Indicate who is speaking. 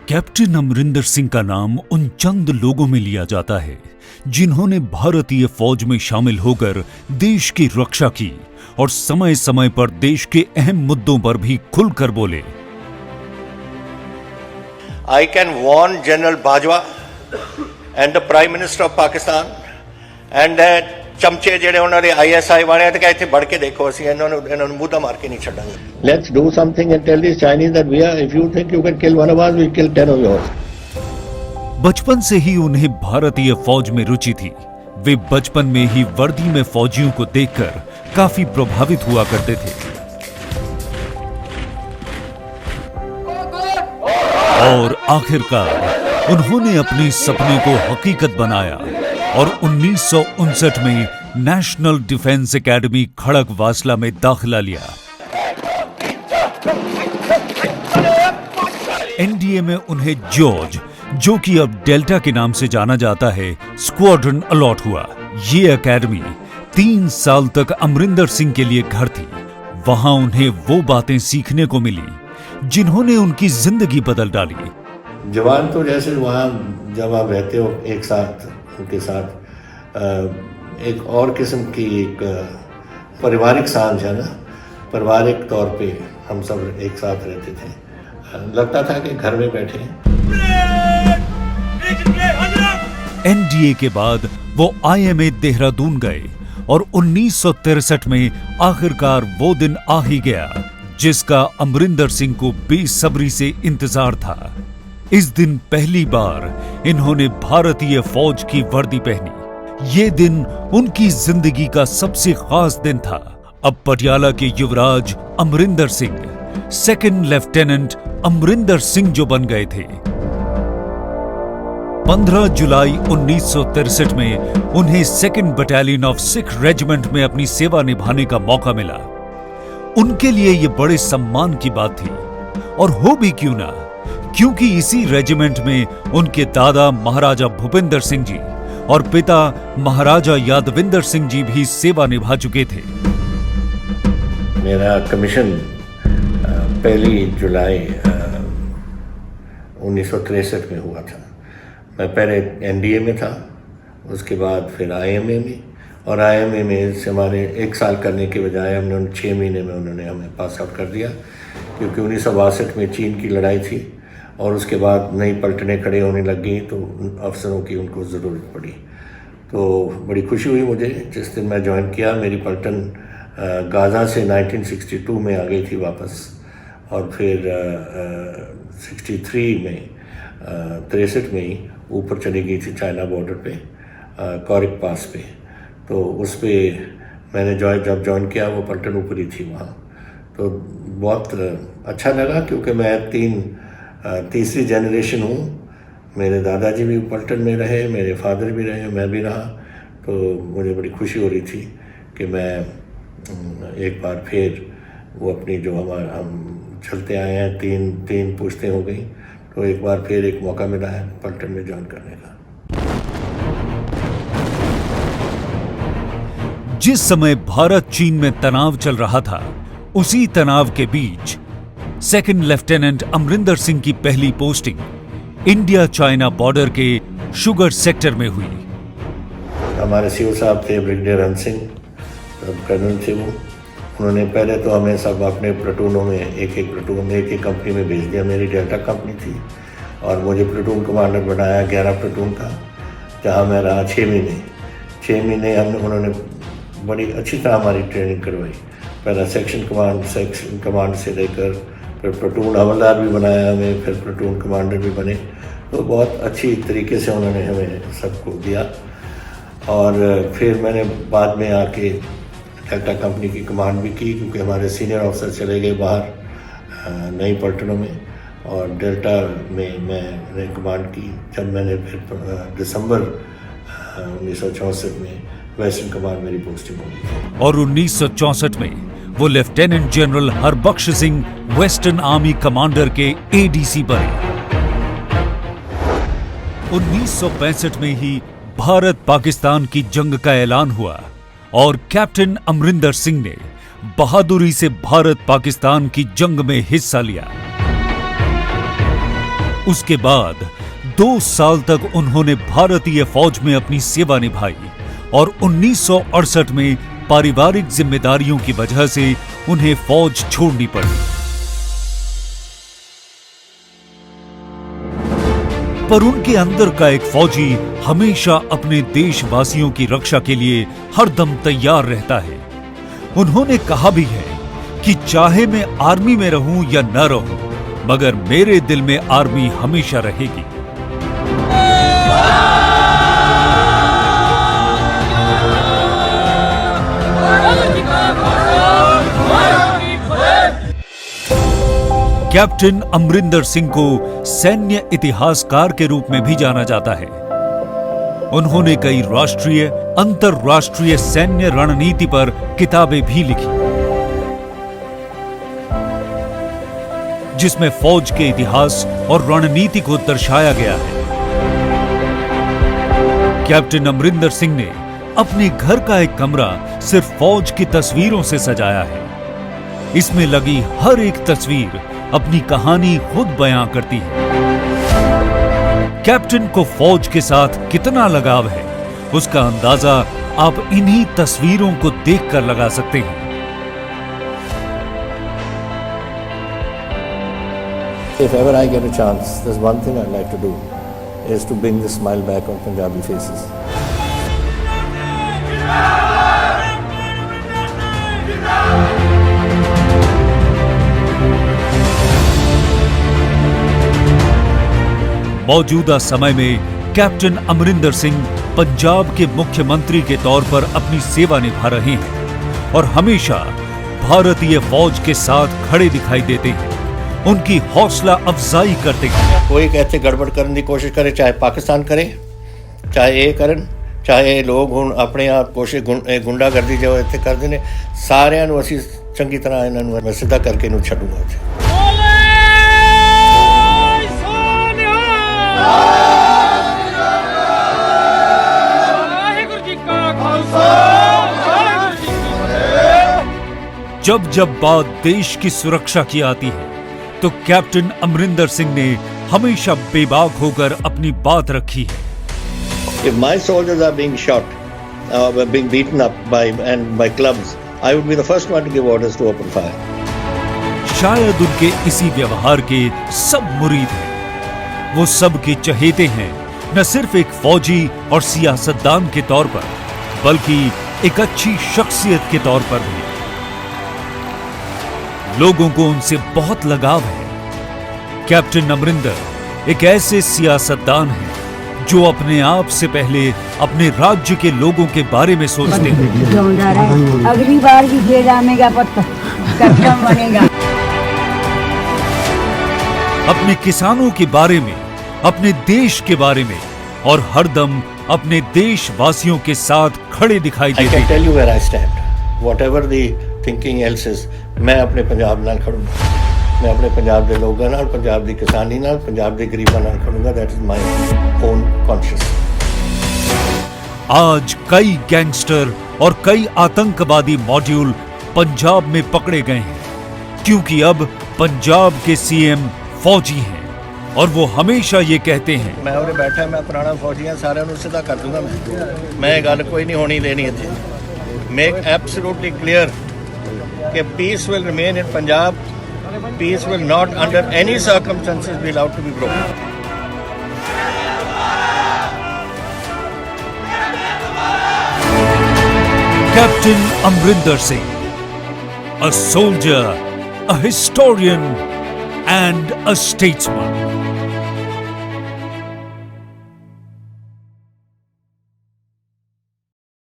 Speaker 1: Captain Amarinder Singh का नाम उन चंद लोगों में लिया जाता है जिन्होंने भारतीय फौज में शामिल होकर देश की रक्षा की और समय समय पर देश के अहम मुद्दों पर भी खुलकर बोले।
Speaker 2: I can warn General Bajwa and the Prime Minister of Pakistan and that ਚਮਚੇ ਜਿਹੜੇ ਉਹਨਾਂ ਦੇ ISI ਵਾਲੇ ਤੇ ਕਹਿੰਦੇ बढ़ के देखो ਅਸੀਂ ਇਹਨਾਂ ਨੂੰ ਮੁੱਦਾ ਮਾਰ ਕੇ ਨਹੀਂ ਛੱਡਾਂਗੇ।
Speaker 3: Let's do something and tell these Chinese that we are, if you think you can kill one of us, we kill 10 of yours.
Speaker 1: बचपन से ही उन्हें भारतीय फौज में रुचि थी। वे बचपन में ही वर्दी में फौजियों को देखकर काफी प्रभावित हुआ करते थे और आखिरकार उन्होंने अपने सपने को हकीकत बनाया और 1959 में नेशनल डिफेंस एकेडमी खड़गवासला में दाखिला लिया। एनडीए में उन्हें जॉर्ज, जो कि अब डेल्टा के नाम से जाना जाता है, स्क्वाड्रन अलॉट हुआ। ये एकेडमी 3 साल तक अमरिंदर सिंह के लिए घर थी। वहां उन्हें वो बातें सीखने को मिली जिन्होंने उनकी जिंदगी बदल डाली।
Speaker 3: जवान तो जैसे वहाँ जब आप रहते हो एक साथ उनके साथ एक और किस्म की एक पारिवारिक सांझ है ना, पारिवारिक तौर पे हम सब एक साथ रहते थे। लगता था कि घर में बैठे हैं।
Speaker 1: एनडीए के बाद वो IMA देहरादून गए और 1963 में आखिरकार वो दिन आ ही गया जिसका अमरिंदर सिंह को बेसब्री से इंतजार था। इस दिन पहली बार इन्होंने भारतीय फौज की वर्दी पहनी। ये दिन उनकी जिंदगी का सबसे खास दिन था। अब पटियाला के युवराज अमरिंदर सिंह सेकंड लेफ्टिनेंट अमरिंदर सिंह जो बन गए थे। 15 जुलाई 1963 में उन्हें second battalion of Sikh regiment में अपनी सेवा निभाने का मौका मिला। उनके लिए ये बड़े सम्मान की बात थी और हो भी क्यों ना, क्योंकि इसी रेजिमेंट में उनके दादा महाराजा भूपेंद्र सिंह जी और पिता महाराजा यादविंदर सिंह जी भी सेवा निभा चुके थे।
Speaker 3: मेरा कमीशन 1 जुलाई 1963 में हुआ था। मैं पहले एनडीए में था, उसके बाद फिर IMA में, और IMA में से हमारे 1 साल करने के बजाय हमने 6 महीने में उन्होंने हमें पास आउट कर दिया, क्योंकि 1962 में चीन की लड़ाई थी और उसके बाद नई पलटनें खड़े होने लग गई तो अफसरों की उनको ज़रूरत पड़ी। तो बड़ी खुशी हुई मुझे जिस दिन मैं ज्वाइन किया। मेरी पलटन गाज़ा से 1962 में आ गई थी वापस, और फिर 63 में 63 में ही ऊपर चली गई थी चाइना बॉर्डर पे, कॉरिक पास पे। तो उस पर मैंने जब ज्वाइन किया वो पलटन ऊपर ही थी वहाँ। तो बहुत अच्छा लगा, क्योंकि मैं तीसरी जनरेशन हूँ। मेरे दादाजी भी पलटन में रहे, मेरे फादर भी रहे, मैं भी रहा। तो मुझे बड़ी खुशी हो रही थी कि मैं एक बार फिर वो अपनी जो हम चलते आए हैं, तीन पुश्तें हो गई, तो एक बार फिर एक मौका मिला है पलटन में ज्वाइन करने का।
Speaker 1: जिस समय भारत चीन में तनाव चल रहा था, उसी तनाव के बीच सेकंड लेफ्टिनेंट अमरिंदर सिंह की पहली पोस्टिंग इंडिया चाइना बॉर्डर के शुगर सेक्टर में हुई।
Speaker 3: हमारे सीओ साहब थे ब्रिगेडियर हन सिंह, कर्नल थे वो। उन्होंने पहले तो हमें सब अपने प्लाटूनों में एक एक कंपनी में भेज दिया। मेरी डेल्टा कंपनी थी और मुझे प्लाटून कमांडर बनाया 11 प्लाटून का, जहाँ मैं रहा 6 महीने। 6 महीने उन्होंने बड़ी अच्छी तरह हमारी ट्रेनिंग करवाई। पहला सेक्शन कमांड से लेकर फिर प्लाटून हवलदार भी बनाया हमें, फिर प्लाटून कमांडर भी बने। तो बहुत अच्छी तरीके से उन्होंने हमें सबको दिया। और फिर मैंने बाद में आके डेल्टा कंपनी की कमांड भी की, क्योंकि हमारे सीनियर ऑफिसर चले गए बाहर नई पलटनों में, और डेल्टा में मैंने कमांड की। जब मैंने फिर दिसंबर 1964 में वेस्टर्न कमांड मेरी पोस्टिंग हुई,
Speaker 1: और 1964 में वो lieutenant general Harbakhsh Singh western army commander के ADC बने। 1965 में ही भारत पाकिस्तान की जंग का ऐलान हुआ और कैप्टन अमरिंदर सिंह ने बहादुरी से भारत पाकिस्तान की जंग में हिस्सा लिया। उसके बाद 2 साल तक उन्होंने भारतीय फौज में अपनी सेवा निभाई और 1968 में पारिवारिक जिम्मेदारियों की वजह से उन्हें फौज छोड़नी पड़ी। पर उनके अंदर का एक फौजी हमेशा अपने देशवासियों की रक्षा के लिए हरदम तैयार रहता है। उन्होंने कहा भी है कि चाहे मैं आर्मी में रहूं या न रहूं, मगर मेरे दिल में आर्मी हमेशा रहेगी। कैप्टन अमरिंदर सिंह को सैन्य इतिहासकार के रूप में भी जाना जाता है। उन्होंने कई राष्ट्रीय, अंतरराष्ट्रीय सैन्य रणनीति पर किताबें भी लिखी, जिसमें फौज के इतिहास और रणनीति को दर्शाया गया है। कैप्टन अमरिंदर सिंह ने अपने घर का एक कमरा सिर्फ फौज की तस्वीरों से सजाया है। इसमें लगी हर एक तस्वीर अपनी कहानी खुद बयां करती है। कैप्टन को फौज के साथ कितना लगाव है, उसका अंदाजा आप इन्हीं तस्वीरों को देखकर लगा सकते हैं।
Speaker 3: If ever I get a chance, there's one thing I'd like to do is to bring the smile back on Punjabi faces.
Speaker 1: मौजूदा समय में कैप्टन अमरिंदर सिंह पंजाब के मुख्यमंत्री के तौर पर अपनी सेवा निभा रहे हैं और हमेशा भारतीय फौज के साथ खड़े दिखाई देते हैं, उनकी हौसला अफजाई करते हैं।
Speaker 3: कोई कहते गड़बड़ करने की कोशिश करे, चाहे पाकिस्तान करे, चाहे ये करन, चाहे लोग हुण अपने आप कोशिश गुंडागर्दी जो इत्थे करदे ने, सारिਆਂ ਨੂੰ ਅਸੀਂ ਚੰਗੀ ਤਰ੍ਹਾਂ ਇਹਨਾਂ ਨੂੰ ਮੈਂ ਸਿੱਧਾ ਕਰਕੇ ਇਹਨੂੰ ਛੱਡੂਗਾ ਉੱਥੇ।
Speaker 1: जब जब बात देश की सुरक्षा की आती है तो कैप्टन अमरिंदर सिंह ने हमेशा बेबाक होकर अपनी बात रखी है।
Speaker 3: If my soldiers are being shot, being beaten up by clubs, I would be the first one to give orders to open fire.
Speaker 1: शायद उनके इसी व्यवहार के सब मुरीद हैं। वो सबके चहेते हैं, न सिर्फ एक फौजी और सियासतदान के तौर पर, बल्कि एक अच्छी शख्सियत के तौर पर भी। लोगों को उनसे बहुत लगाव है। कैप्टन अमरिंदर एक ऐसे सियासतदान हैं जो अपने आप से पहले अपने राज्य के लोगों के बारे में सोचते हैं।
Speaker 4: अगली बार भी फिर जानेगा, कैप्टन बनेगा।
Speaker 1: अपने किसानों के बारे में, अपने देश के बारे में और हरदम अपने देशवासियों के साथ खड़े दिखाई देते हैं।
Speaker 3: I can tell you where I stand. Whatever the thinking else is, मैं अपने पंजाब नाल खड़ूंगा। मैं अपने पंजाब के लोगों नाल, पंजाब की किसानी नाल, पंजाब के गरीबां नाल खड़ूंगा। That is my own conscience.
Speaker 1: आज कई गैंगस्टर और कई आतंकवादी मॉड्यूल पंजाब में पकड़े गए हैं, क्योंकि अब पंजाब के सीएम फौजी हैं और वो हमेशा ये कहते हैं,
Speaker 3: मैं उरे बैठा, मैं पुराना फौजी हां, सारिਆਂ ਨੂੰ ਸਿੱਧਾ ਕਰ ਦੂੰਗਾ मैं ਗੱਲ कोई नहीं होनी देनी ਇੱਥੇ। Make absolutely clear कि peace will remain in Punjab. Peace will not under any circumstances be allowed to be broken.
Speaker 1: Captain Amrinder Singh, a soldier, a historian and a statesman.